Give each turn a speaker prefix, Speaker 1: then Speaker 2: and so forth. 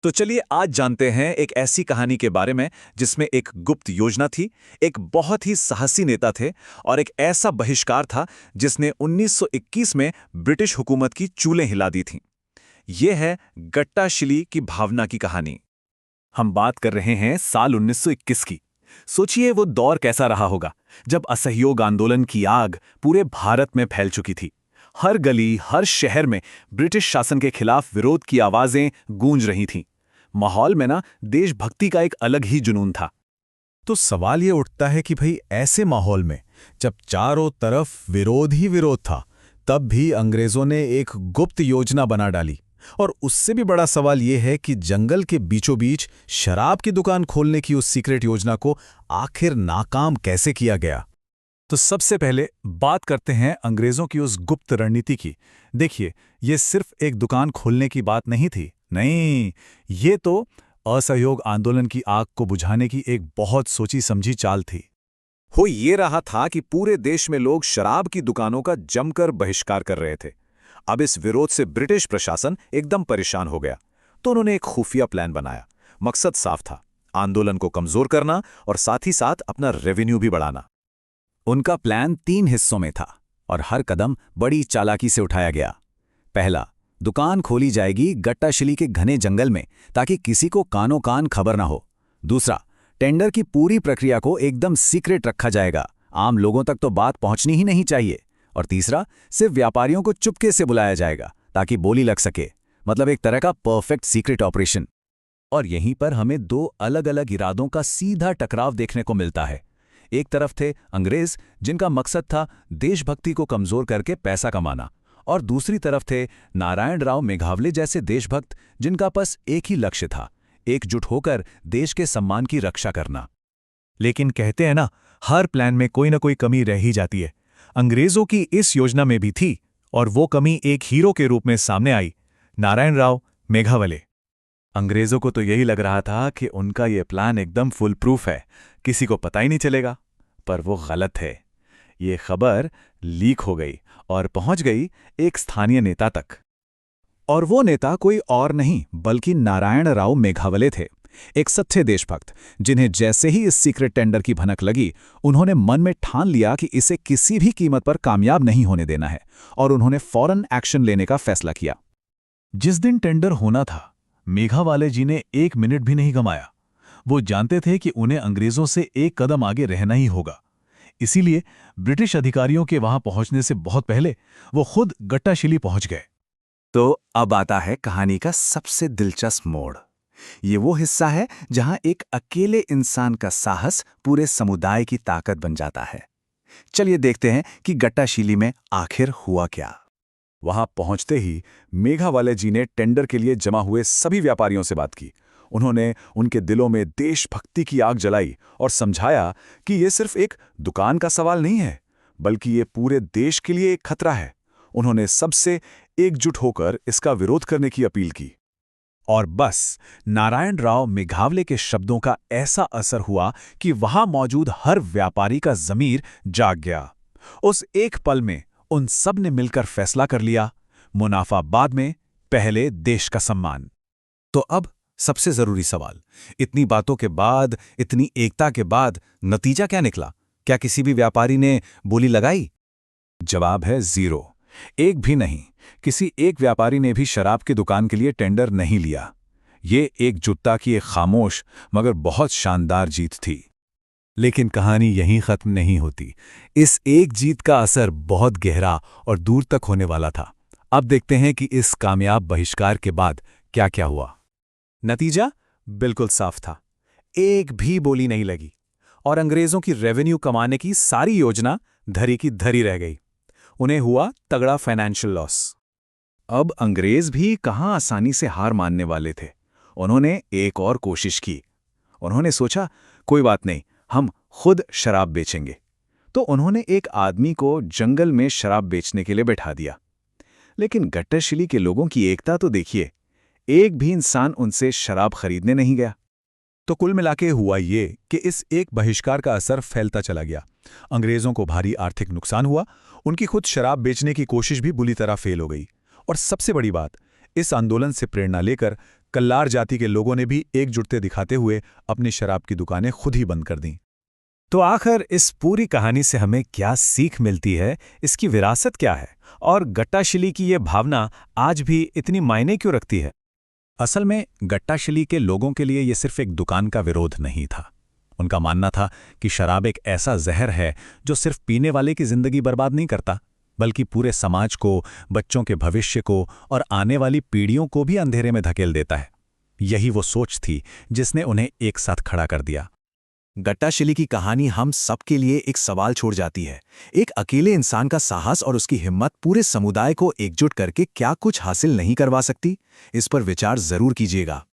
Speaker 1: तो चलिए आज जानते हैं एक ऐसी कहानी के बारे में जिसमें एक गुप्त योजना थी, एक बहुत ही साहसी नेता थे और एक ऐसा बहिष्कार था जिसने 1921 में ब्रिटिश हुकूमत की चूलें हिला दी थीं। ये है गट्टाशिली की भावना की कहानी। हम बात कर रहे हैं साल 1921 की। सोचिए वो दौर कैसा रहा होगा जब असहयोग आंदोलन की आग पूरे भारत में फैल चुकी थी। हर गली, हर शहर में ब्रिटिश शासन के खिलाफ विरोध की आवाजें गूंज रही थीं। माहौल में ना देशभक्ति का एक अलग ही जुनून था।
Speaker 2: तो सवाल ये उठता है कि भाई ऐसे माहौल में जब चारों तरफ विरोध ही विरोध था, तब भी अंग्रेजों ने एक गुप्त योजना बना डाली। और उससे भी बड़ा सवाल ये है कि जंगल के बीचों बीच शराब की दुकान खोलने की उस सीक्रेट योजना को आखिर नाकाम कैसे किया गया।
Speaker 3: तो सबसे पहले बात करते हैं अंग्रेजों की उस गुप्त रणनीति की। देखिए, ये सिर्फ एक दुकान खोलने की बात नहीं थी। नहीं, ये तो असहयोग आंदोलन की आग को बुझाने की एक बहुत सोची समझी चाल थी।
Speaker 1: हो ये रहा था कि पूरे देश में लोग शराब की दुकानों का जमकर बहिष्कार कर रहे थे। अब इस विरोध से ब्रिटिश प्रशासन एकदम परेशान हो गया, तो उन्होंने एक खुफिया प्लान बनाया। मकसद साफ था, आंदोलन को कमजोर करना और साथ ही साथ अपना रेवेन्यू भी बढ़ाना।
Speaker 4: उनका प्लान 3 हिस्सों में था और हर कदम बड़ी चालाकी से उठाया गया। पहला, दुकान खोली जाएगी गट्टाशिली के घने जंगल में ताकि किसी को कानो कान खबर ना हो। दूसरा, टेंडर की पूरी प्रक्रिया को एकदम सीक्रेट रखा जाएगा, आम लोगों तक तो बात पहुंचनी ही नहीं चाहिए। और तीसरा, सिर्फ व्यापारियों को चुपके से बुलाया जाएगा ताकि बोली लग सके, मतलब एक तरह का परफेक्ट सीक्रेट ऑपरेशन। और यहीं पर हमें 2 अलग अलग इरादों का सीधा टकराव देखने को मिलता है। एक तरफ थे अंग्रेज, जिनका मकसद था देशभक्ति को कमजोर करके पैसा कमाना, और दूसरी तरफ थे नारायण राव मेघावले जैसे देशभक्त, जिनका बस एक ही लक्ष्य था, एकजुट होकर देश के सम्मान की रक्षा करना।
Speaker 3: लेकिन कहते हैं ना, हर प्लान में कोई ना कोई कमी रह ही जाती है। अंग्रेजों की इस योजना में भी थी, और वो कमी एक हीरो के रूप में सामने आई, नारायण राव मेघावले। अंग्रेजों को तो यही लग रहा था कि उनका ये प्लान एकदम फुल प्रूफ है, किसी को पता ही नहीं चलेगा। पर वो गलत है। ये खबर लीक हो गई और पहुंच गई एक स्थानीय नेता तक। और वो नेता कोई और नहीं बल्कि नारायण राव मेघावले थे, एक सच्चे देशभक्त, जिन्हें जैसे ही इस सीक्रेट टेंडर की भनक लगी, उन्होंने मन में ठान लिया कि इसे किसी भी कीमत पर कामयाब नहीं होने देना है, और उन्होंने फौरन एक्शन लेने का फैसला किया। जिस दिन टेंडर होना था, मेघावले जी ने 1 मिनट भी नहीं गंवाया। वो जानते थे कि उन्हें अंग्रेजों से एक कदम आगे रहना ही होगा। इसीलिए ब्रिटिश अधिकारियों के वहां पहुंचने से बहुत पहले वो खुद गट्टाशिली पहुंच गए।
Speaker 4: तो अब आता है कहानी का सबसे दिलचस्प मोड़। ये वो हिस्सा है जहां एक अकेले इंसान का साहस पूरे समुदाय की ताकत बन जाता है। चलिए देखते हैं कि गट्टाशिली में आखिर हुआ क्या।
Speaker 1: वहां पहुंचते ही मेघावाले जी ने टेंडर के लिए जमा हुए सभी व्यापारियों से बात की। उन्होंने उनके दिलों में देशभक्ति की आग जलाई और समझाया कि ये सिर्फ एक दुकान का सवाल नहीं है, बल्कि ये पूरे देश के लिए एक खतरा है। उन्होंने सबसे एकजुट होकर इसका विरोध करने की अपील की।
Speaker 3: और बस नारायण राव मेघावले के शब्दों का ऐसा असर हुआ कि वहां मौजूद हर व्यापारी का ज़मीर जाग गया। उस एक पल में उन सब ने मिलकर फैसला कर लिया, मुनाफा बाद में, पहले देश का सम्मान।
Speaker 2: तो अब सबसे जरूरी सवाल, इतनी बातों के बाद, इतनी एकता के बाद नतीजा क्या निकला? क्या किसी भी व्यापारी ने बोली लगाई?
Speaker 1: जवाब है 0। एक भी नहीं। किसी एक व्यापारी ने भी शराब की दुकान के लिए टेंडर नहीं लिया। ये एकजुटता की एक खामोश मगर बहुत शानदार जीत थी।
Speaker 3: लेकिन कहानी यहीं खत्म नहीं होती। इस एक जीत का असर बहुत गहरा और दूर तक होने वाला था। अब देखते हैं कि इस कामयाब बहिष्कार के बाद क्या क्या हुआ।
Speaker 1: नतीजा बिल्कुल साफ था। एक भी बोली नहीं लगी और अंग्रेजों की रेवेन्यू कमाने की सारी योजना धरी की धरी रह गई। उन्हें हुआ तगड़ा फाइनेंशियल लॉस। अब अंग्रेज भी कहां आसानी से हार मानने वाले थे। उन्होंने एक और कोशिश की। उन्होंने सोचा, कोई बात नहीं, हम खुद शराब बेचेंगे। तो उन्होंने एक आदमी को जंगल में शराब बेचने के लिए बैठा दिया। लेकिन गट्टाशिली के लोगों की एकता तो देखिए, एक भी इंसान उनसे शराब खरीदने नहीं गया।
Speaker 3: तो कुल मिलाके हुआ ये कि इस एक बहिष्कार का असर फैलता चला गया। अंग्रेजों को भारी आर्थिक नुकसान हुआ, उनकी खुद शराब बेचने की कोशिश भी बुरी तरह फेल हो गई। और सबसे बड़ी बात, इस आंदोलन से प्रेरणा लेकर
Speaker 2: कल्लार जाति के लोगों ने भी एकजुटते दिखाते हुए अपनी शराब की दुकानें खुद ही बंद कर दीं।
Speaker 3: तो आखिर इस पूरी कहानी से हमें क्या सीख मिलती है, इसकी विरासत क्या है, और गट्टाशिली की ये भावना आज भी इतनी मायने क्यों रखती है?
Speaker 4: असल में गट्टाशिली के लोगों के लिए ये सिर्फ एक दुकान का विरोध नहीं था। उनका मानना था कि शराब एक ऐसा जहर है जो सिर्फ पीने वाले की जिंदगी बर्बाद नहीं करता, बल्कि पूरे समाज को, बच्चों के भविष्य को और आने वाली पीढ़ियों को भी अंधेरे में धकेल देता है। यही वो सोच थी जिसने उन्हें एक साथ खड़ा कर दिया।
Speaker 1: गट्टाशिली की कहानी हम सबके लिए एक सवाल छोड़ जाती है। एक अकेले इंसान का साहस और उसकी हिम्मत पूरे समुदाय को एकजुट करके क्या कुछ हासिल नहीं करवा सकती? इस पर विचार जरूर कीजिएगा।